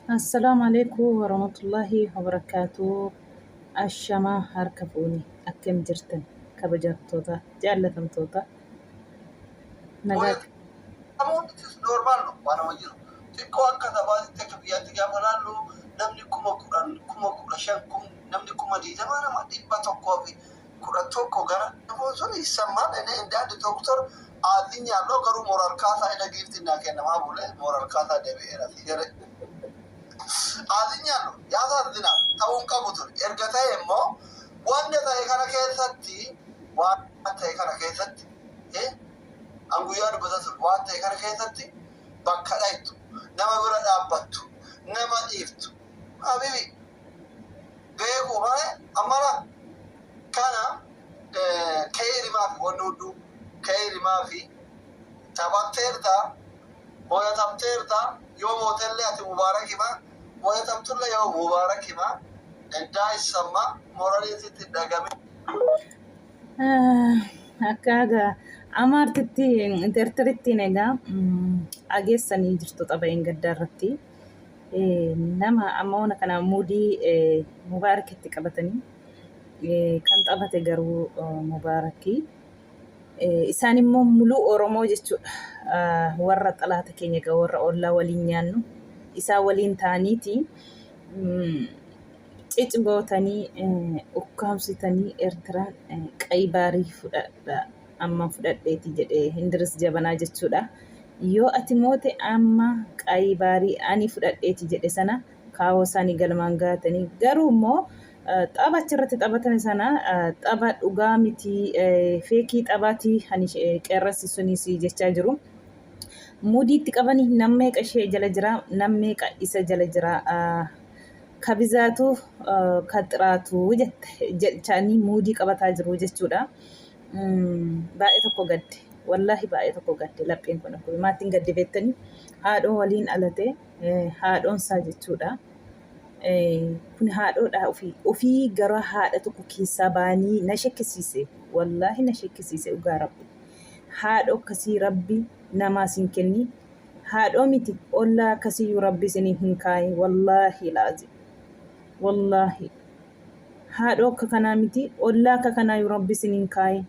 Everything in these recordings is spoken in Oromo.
السلام عليكم ورحمة الله وبركاته. الشما هركبوني أكم جرتن كبجات توتا جالتم توتا نجاك Namoonni normaal no waan wajjiru xiqqoo akka taphaatti akka biyyaatti gaafa laallu namni 10,000 15,000 namni 20,000 nama 111 gara namoonni sun sammaa dhanii indaadi doktor addunyaa garuu moral kaasaa ina giifti naa kennamaa bule moral kaasaa deebi'eera fi jedhe addunyaa yaasa addunyaa ta'uun qabu ture erga ta'e immoo wanta ta'e kana keessatti Anguyyaa dubbatan waan ta'e kana keessatti bakka dhaytu nama bira dhaabbattu nama dhiiftu habibi beeku malee ammana kana keerimaa fi wanni hudduu keerimaa fi taphatteerta mo'atamteerta yoo mootellee ati mubaarakima mo'atamtulle yoo mubaarakima eddaa isamma moraliititti dhagame. akkaaga amaartitti interteritti negaa ageessanii jirtu xabayeen gaddaarratti nama ammoona kana muudii mubaarakitti qabatanii kan xabate garuu mubaarakii isaan immoo muluu oromoo jechuudha warra xalaata keenya egaa warra ollaa waliin nyaannu isaa waliin ta'aniiti cicbootanii ukkaamsitanii eertiraan qaybaarii fudhadha amma fudhadheeti jedhee Hindiris Jabanaa jechuudha. Yoo ati moote amma qaybaarii ani fudhadheeti jedhe sana kaawoo isaanii galmaan gaatanii garuu immoo xaba achirratti taphatame sana xaba dhugaa miti feekii xabaatii hani qeerransi sunis jechaa jiru. Mudiitti qabanii nammeeqa ishee jala jira nammeeqa isa jala jira kabizaatu kaxiraatu jechaanii mudii qabataa jiru jechuudha. Baay'ee tokko gadde wallahi baay'ee tokko gadde lapheen kun akkuma maatiin gadde beektanii haadhoon waliin alate haadhoon isaa jechuudha. Kun haadhoodha ofii gara haadha tokko keessaa baanii na shakkisiise wallahi na shakkisiise dhugaa rabbi haadho akkasii rabbi namaa siin kenni haadhoo miti ollaa akkasiyyuu rabbi isinii hin kaayi wallahi laazim wallahi haadhoo akka kanaa miti ollaa akka kanaa rabbi isinii hin kaayi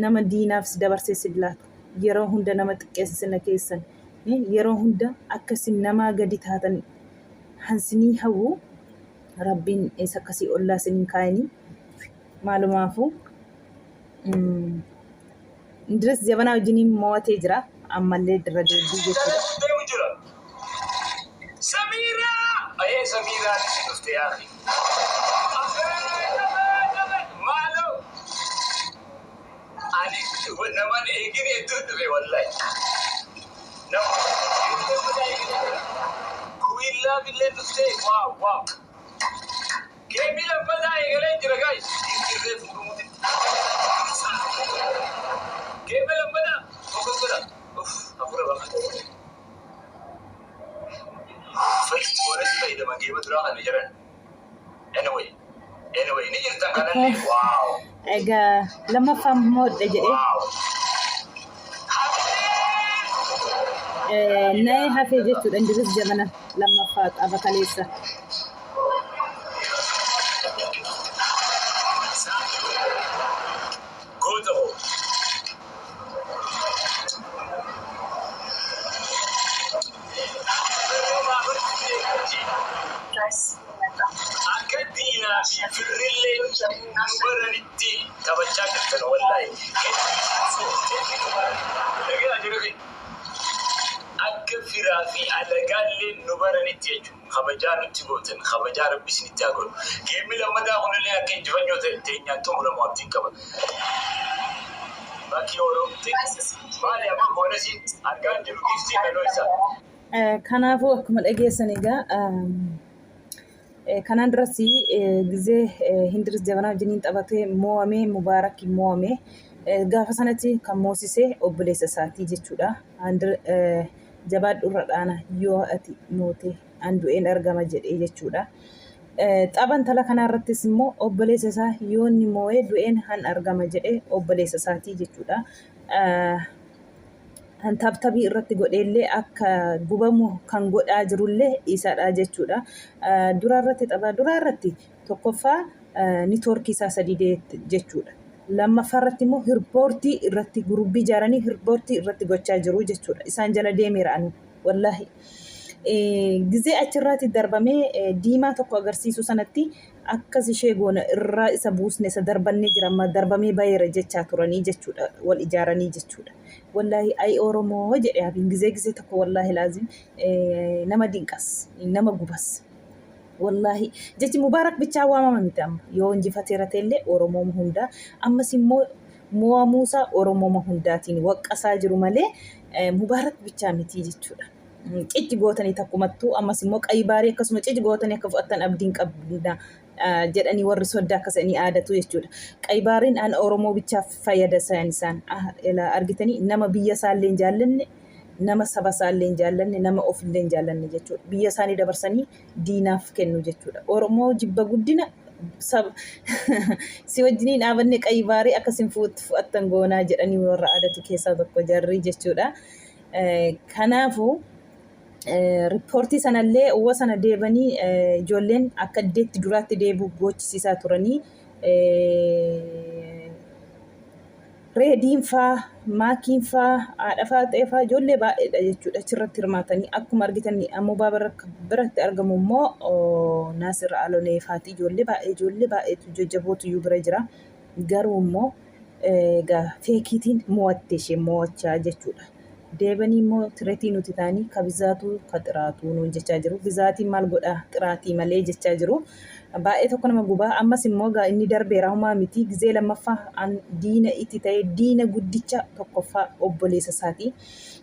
nama diinaaf si dabarsee si laatu yeroo hunda nama xiqqeessa sina keessan yeroo hunda akkasin namaa gadi taatan hansinii hawwu rabbiin isa akkasii ollaa isinii kaayanii maalumaafuu Hindiris Jabanaa wajjiniin mo'atee jira ammallee dirra deebii jechuudha. Samira si dhufte yaaqi. Ani naman eegin hedduu dhufe wallahi. Kuwillaa billee dhufte waaw. Geemii lammataa eegalee jira guys. Dirree fuudhumuuti. Geemii lammataa ogogoodha. Afura bakka. First warra fayyadaman geema duraa kan jiran. Anyway, ni jirtan kanallee waaw. Egaa lammaffaan moodha jedhee na'ee hafee jechuudha Hindiris Jabanaa lammaffaa qaba kaleessa. Firrillee nubaranitti taphachaa jirtan wallahi. Akka firaa fi alagaallee nubaranitti jechuudha. Kabajaa nutti gootan kabajaa rabbis nutti haa godhu. Geemmi lammataa kunillee akka injifannoo teenyaan xumuramu abdiin qaba. Bakki yeroo maali amma boonasiin argaan jiru giftii galoo isaa. Kanaafuu akkuma dhageessan egaa kanaan duratti gizee Hindiris Jabanaa wajjiniin taphatee mo'amee Mubaarakii mo'amee gaafa sanatti kan moosisee obboleessa isaatii jechuudha. Jabaadhu irra dhaana yoo ati mootee du'een argama jedhee jechuudha. Taphan tala kanarrattis immoo obboleessa isaa yoo inni moo'ee du'een han argama jedhee obboleessa isaatii jechuudha. Hantaabtabii irratti godheellee akka gubamu kan godhaa jirullee isadha jechuudha. Duraarratti taphaa duraarratti tokkoffaa niitoorkii isaa sadii jechuudha. Lammaffaarratti immoo hirboortii irratti gurubbii ijaaranii hirboortii irratti gochaa jiru jechuudha. Isaan jala deemeera'anii wallaahi. Gizee achirraatti darbamee diimaa tokko agarsiisu sanatti akkas ishee goona irraa isa buusne isa darbannee jira amma darbamee bayeera jechaa turanii jechuudha. Wal ijaaranii jechuudha. Wallaahi ay Oromoo jedhee abiin gizee tokko wallaahi laazim nama dinqas nama gubas. Wallaahi jechi mubaarak bichaa waamama miti amma yoo injifateera ta'ellee Oromoo hundaa ammas immoo mo'amuusaa Oromoo hundaatiin waqqasaa jiru malee mubaarak bichaa miti jechuudha. Cijji gootanii takkumattuu ammas immoo qaybaarii akkasuma cijji gootanii akka fudhattan abdiin qabna jedhanii warri soddaa akkasanii aadatu jechuudha. Qaybaariin an Oromoo bichaaf fayyada isaan argitanii nama biyya isaallee hin jaallanne nama saba isaallee hin jaallanne nama ofillee hin jaallanne jechuudha. Biyya isaanii dabarsanii diinaaf kennu jechuudha. Oromoo jibba guddina si wajjiniin dhaabanne qaybaarii akkasiin fudhattan goonaa jedhanii warra aadatu keessaa tokko jarri jechuudha. Kanaafuu riippoortii sanallee uwwa sana deebanii ijoolleen akka deetti duraatti deebi'u gochisiisaa turanii reediin faa maakiin faa haadha faa ta'ee faa ijoollee baay'eedha jechuudha achirratti hirmaatanii akkuma argitan ammoo biratti argamu immoo Naasir Alonee faati ijoollee baay'eetu jajjabootu iyyuu bira jira garuu immoo feekiitiin mo'atte ishee mo'achaa jechuudha. Deebanii immoo tireetii nuti taanii ka bizaatu ka xiraatu nuun jechaa jiru. Bizaatiin maal godhaa xiraatii malee jechaa jiru. Baay'ee tokko nama gubaa ammas immoo inni darbeera homaa miti gizee lammaffaa diina itti ta'ee diina guddicha tokkoffaa obboleessa isaatii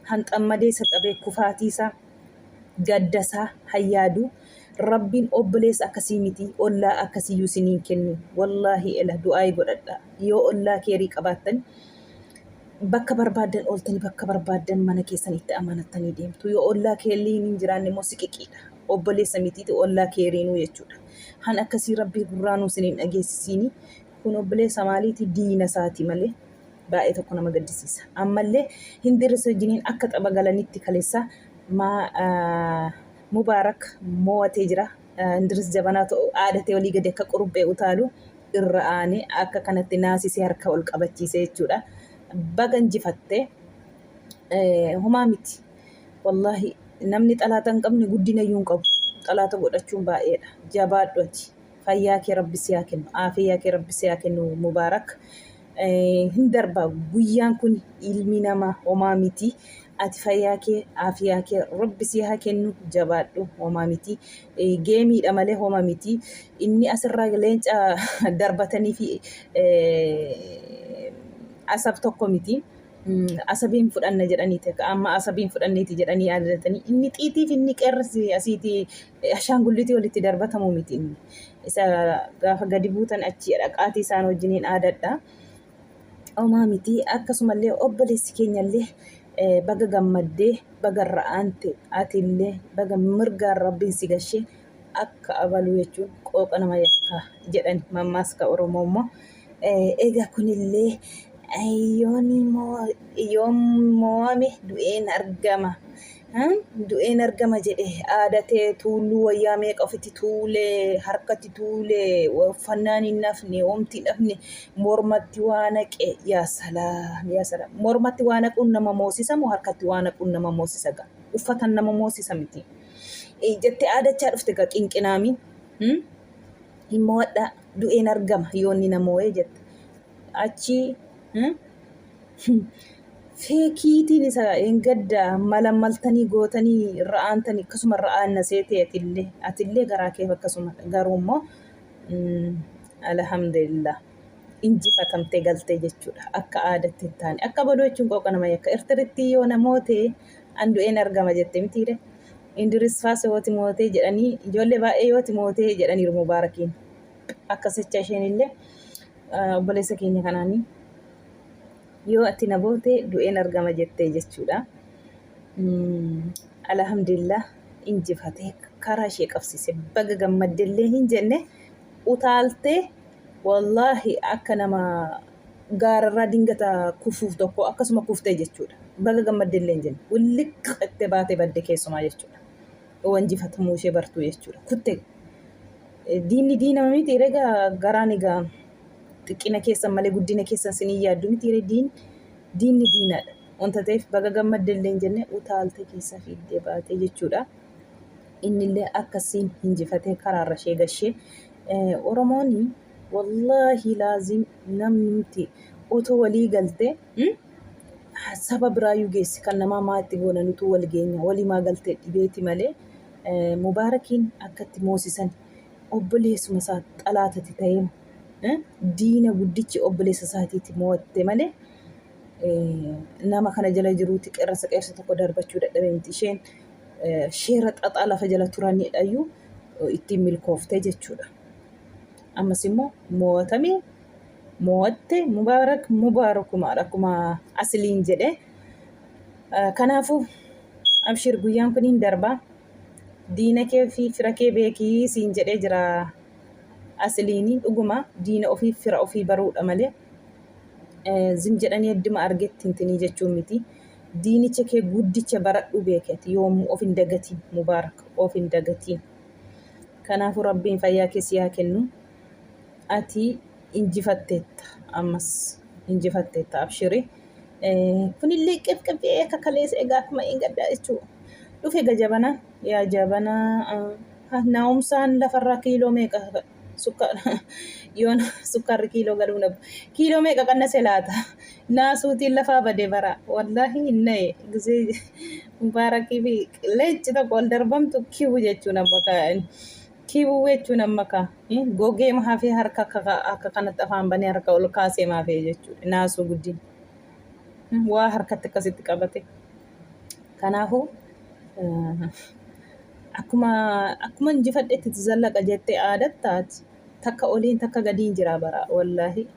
hanxammadee isa qabee kufaatiisaa gaddasaa hayyaadu rabbiin obboleessa akkasii miti ollaa akkasiyyuu siniin kennu wallaahi ela du'aayi godhadha yoo ollaa keerii qabaattan bakka barbaadan ooltanii bakka barbaadan mana keessan itti amanattanii deemtu yoo ollaa keelliin hin jiraanne immoo siqiqiidha obboleessa mitiiti ollaa keeriinuu jechuudha. Han akkasii rabbii gurraanuu siniin dhageessisiini kun obboleessa maaliiti diina isaati malee baay'ee tokko nama gaddisiisa. Ammallee hindirrisa wajjiniin akka tapha galanitti kaleessa Mubaarak mo'atee jira. Hindiris jabanaa ta'u aadatee walii gadi akka quruphee utaalu irra aanee akka kanatti naasisee harka ol qabachiisee jechuudha. Baga injifattee homaa miti. Wallaahi namni xalaata hin qabne guddina iyyuu hin qabu. Xalaata godhachuun baay'eedha. Jabaadhu ati. Fayyaa kee rabbi si haa kennu. Aafiyyaa kee rabbi si haa kennu Mubaarak. Hin darba guyyaan kun ilmi namaa homaa miti. Ati fayyaa kee aafiyyaa kee rabbi si haa kennu jabaadhu homaa miti. Geemiidha malee homaa miti. Inni asirraa leenca darbatanii fi asab tokko miti. Asabiin fudhanna jedhaniiti amma asabiin fudhanneeti jedhanii yaadatanii inni xiitiif inni qeerrasi asiiti ashaangullitii walitti darbatamu miti inni isa gaafa gadi buutan achi dhaqaatii isaan wajjiniin aadadha. Homaa miti akkasumallee obboleessi keenyallee baga gammaddee baga ra'aante atillee baga mirgaan rabbiin si gashee akka abaluu jechuun qooqa nama yakka jedhan mammaaska Oromoo immoo egaa kunillee yoon mo'ame du'een argama. Du'een argama jedhee aadatee tuulluu wayyaa meeqa ofitti tuulee harkatti tuulee uffannaan hin nafne homti hin nafne mormatti waa naqe yaa salaam mormatti waa naquun nama moosisa moo harkatti waa naquun nama moosisa gaa uffatan nama moosisa miti jettee aadachaa dhufte gaa qinqinaami hin mo'adha du'een argama yoonni namoo'ee jette achi feekiitiin isa engadda malamaltanii gootanii ra'aantanii akkasuma ra'aanna seetee atillee garaa kee akkasuma garuu immoo alhamdulillah injifatamtee galtee jechuudha akka aadatti hin taane akka badoo jechuun qooqa nama yakka Eertiritti yoo namootee an du'een argama jette mitiire Indiris faas yooti mootee jedhanii ijoollee baay'ee yooti mootee jedhaniiru Mubaarakiin akkasicha isheenillee obboleessa keenya kanaanii yoo ati na boote du'een argama jettee jechuudha. Alhamdulillah injifatee karaa ishee qabsiise baga gammaddellee hin jenne utaaltee wallaahi akka nama gaararraa dingata kufuuf tokko akkasuma kuftee jechuudha. baga gammaddellee hin jenne. Wulliqqattee baatee badde keessumaa jechuudha. Wanjifatamuu ishee bartuu jechuudha. Kutte diinni diinama miti egaa garaan egaa xiqqina keessan malee guddina keessan sinii yaaddu miti diinni diinadha. Wanta ta'eef baga gammaddellee hin jenne utaaltee keessa fiiddee baatee jechuudha. Innillee akkasiin hinjifatee karaarra ishee gashee Oromooni wallaahi laazim namni nuti otoo walii galtee saba biraayyuu geessi kan namaa maatti goonanutu wal geenya walimaa galtee dhibeeti malee Mubaarakiin akkatti moosisan obboleessuma isaa xalaatati ta'ee diina guddichi obboleessa isaatiitti mo'atte malee nama kana jala jiruuti qeerransa qeersa tokko darbachuu dadhabee miti isheen sheera xaxaa lafa jala turanidhayyuu ittiin milkooftee jechuudha. Ammas immoo mo'atte mubaarakumaadha akkuma asliin jedhe. Kanaafuu abshir guyyaan kun hin darbaa. Diina kee fi fira kee beekii siin jedhee jira asliini dhuguma diina ofii fira ofii baruudha malee zim jedhanii hedduma argetti hintinii jechuun miti. Diinicha kee guddicha baradhu beekati yoomuu of hin dagatiin mubaarak of hin dagatiin. Kanaafuu rabbiin fayyaa keessi haa kennu. Ati injifatteetta ammas injifatteetta abshiri. Kunillee qeqqabee akka kaleessa egaa akkuma hin gaddaa jechuudha. Dhufe gajabana yaa jabana naa'umsaan lafarraa kiiloo meeqa yoon sukkaarri kiiloo galuu nabu kiiloo meeqa qannase laata naasuutiin lafaa badee bara wallaahi hin na'e gisee Mubaarakii fi leenci tokko ol darbamtu kibu jechuun amma kaa'an kibuu jechuun amma gogee maafee harka akka kanatti afaan banee harka ol kaasee maafee jechuudha naasuu guddin waa harkatti akkasitti qabate. Kanaafuu akkuma injifadhetti zallaqa jettee aadattaati takka oliin takka gadiin jira bara wallaahi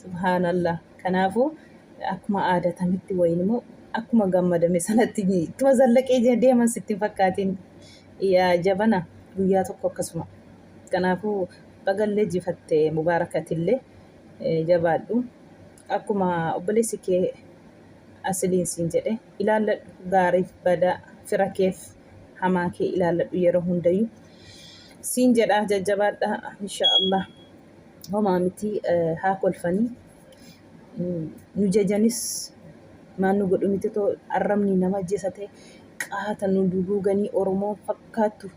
subhaanallah. Kanaafuu akkuma aadatamitti wayin immoo akkuma gammadame sanatti ittuma zallaqee deeman sitti fakkaatiin yaa jabana guyyaa tokko akkasuma. Kanaafuu bagallee jifattee mubaarakatillee jabaadhu akkuma obboleessi kee asliin siin jedhe ilaalladhu gaariif badaa fira keef hamaa kee ilaalladhu yeroo hundayyuu siin jedhaa jajjabaadha inshaallah. Homaa miti haa kolfanii nu jajanis maan nu godhu miti too arrabni nama ajjeesate qaata nu duguuganii Oromoo fakkaattu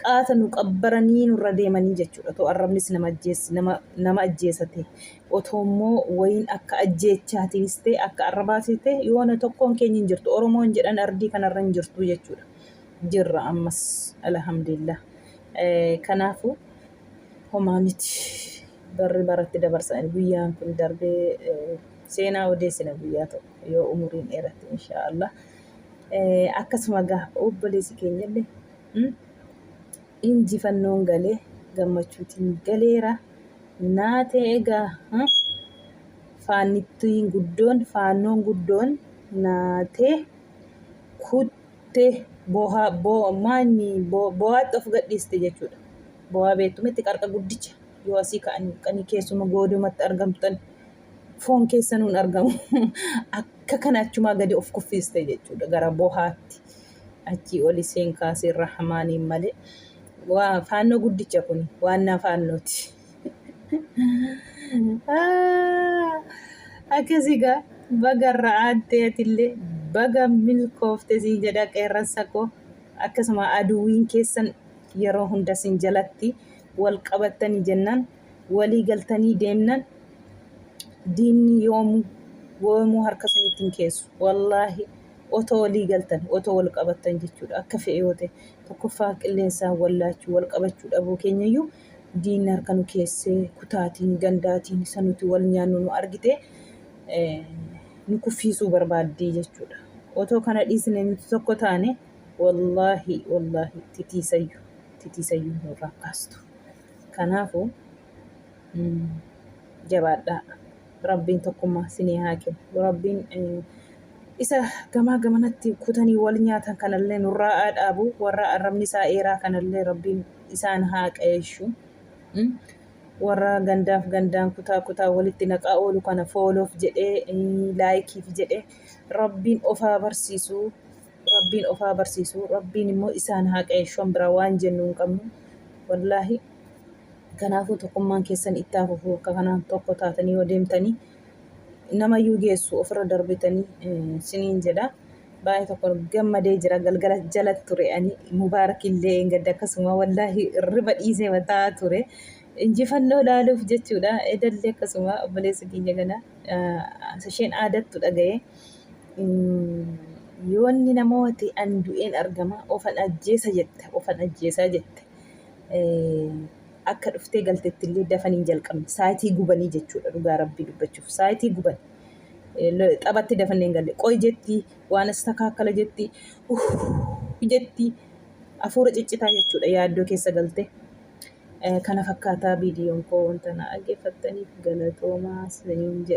qaata nu qabbaranii nurra deemanii jechuudha. Too arrabnis nama ajjeesate otoo immoo wayin akka ajjeechaatiinis ta'e akka arrabaatii ta'e yoona tokkoon keenya hin jirtu Oromoon jedhan ardii kanarra hin jirtu jechuudha. Jirra ammas alhamdulillah. Kanaafuu homaa miti barri baratti dabarsan guyyaan kun darbee seenaa odeessina guyyaa tokko yoo umuriin dheeratte inshaallah. Akkasuma gaa obboleessi keenyallee injifannoon galee gammachuutiin galeera naatee egaa faannoon guddoon naatee kuttee boo'aatti of gadhiiste jechuudha. Boo'aa beektumetti qarqa guddicha yoo asii ka'anii keessuma goodumatti argamtan foon keessanuun argamu akka kana achumaa gadi of kuffiste jechuudha gara boo'aatti achii oli seen kaasee rahmaaniin malee faannoo guddicha kun waannaa faannooti. Akkasigaa bagarra aaddeetillee baga milkoofte siin jedha qeerransa koo akkasuma aduwwiin keessan yeroo hunda siin jalatti wal qabattanii jennaan walii galtanii deemnan diinni yoomuu harka sanitti hin keessu wallaahi otoo walii galtan otoo wal qabattan jechuudha. Akka fe'e yoo ta'e tokkoffaa qilleensaan wallaachuu wal qabachuu dhabuu keenyayyuu diinni harka nu keessee kutaatiin gandaatiin sanuti wal nyaannu nu argite nu kuffiisuu barbaaddii jechuudha. Otoo kana dhiisne nuti tokko taane wallaahi titiisayyuu nurraa kaastu. Kanaafuu jabaadhaa rabbiin tokkummaa sinii haa kennu. Rabbiin isa gamaa gamanatti kutanii wal nyaatan kanallee nurraa haa dhaabu warra arrabni isaa eeraa kanallee rabbiin isaan haa qayeeshu. warra gandaaf gandaan kutaa walitti naqaa oolu kana fooloof jedhee laayikiif jedhee rabbiin ofaa barsiisuu rabbiin immoo isaan haa qeeshan bira waan jennu hin qabnu wallaahi. Kanaafuu tokkummaan keessan itti haa fufu akka kanaan tokko taatanii yoo deemtanii namayyuu geessu ofirra darbitanii siniin jedha. Baay'ee tokko gammadee jira galgala jala ture ani mubaarakillee gadda akkasuma wallaahi riba dhiisee mataa ture. Injifannoo ilaaluuf jechuudha. Edallee akkasuma obboleessa keenya kana isheen aadattu dhaga'ee yoonni namooti an du'een argama ofan ajjeesaa jette. Akka dhuftee galtetti illee dafanii jalqabne saayitii gubanii jechuudha dhugaa rabbii dubbachuuf saayitii guban xabatti dafannee hin galle qoy jetti waan as takaakkala jetti hafuura ciccitaa jechuudha yaaddoo keessa galte. Kana fakkaataa viidiyoon koo wanta na dhaggeeffattaniif galatoomaa isiniin jedha.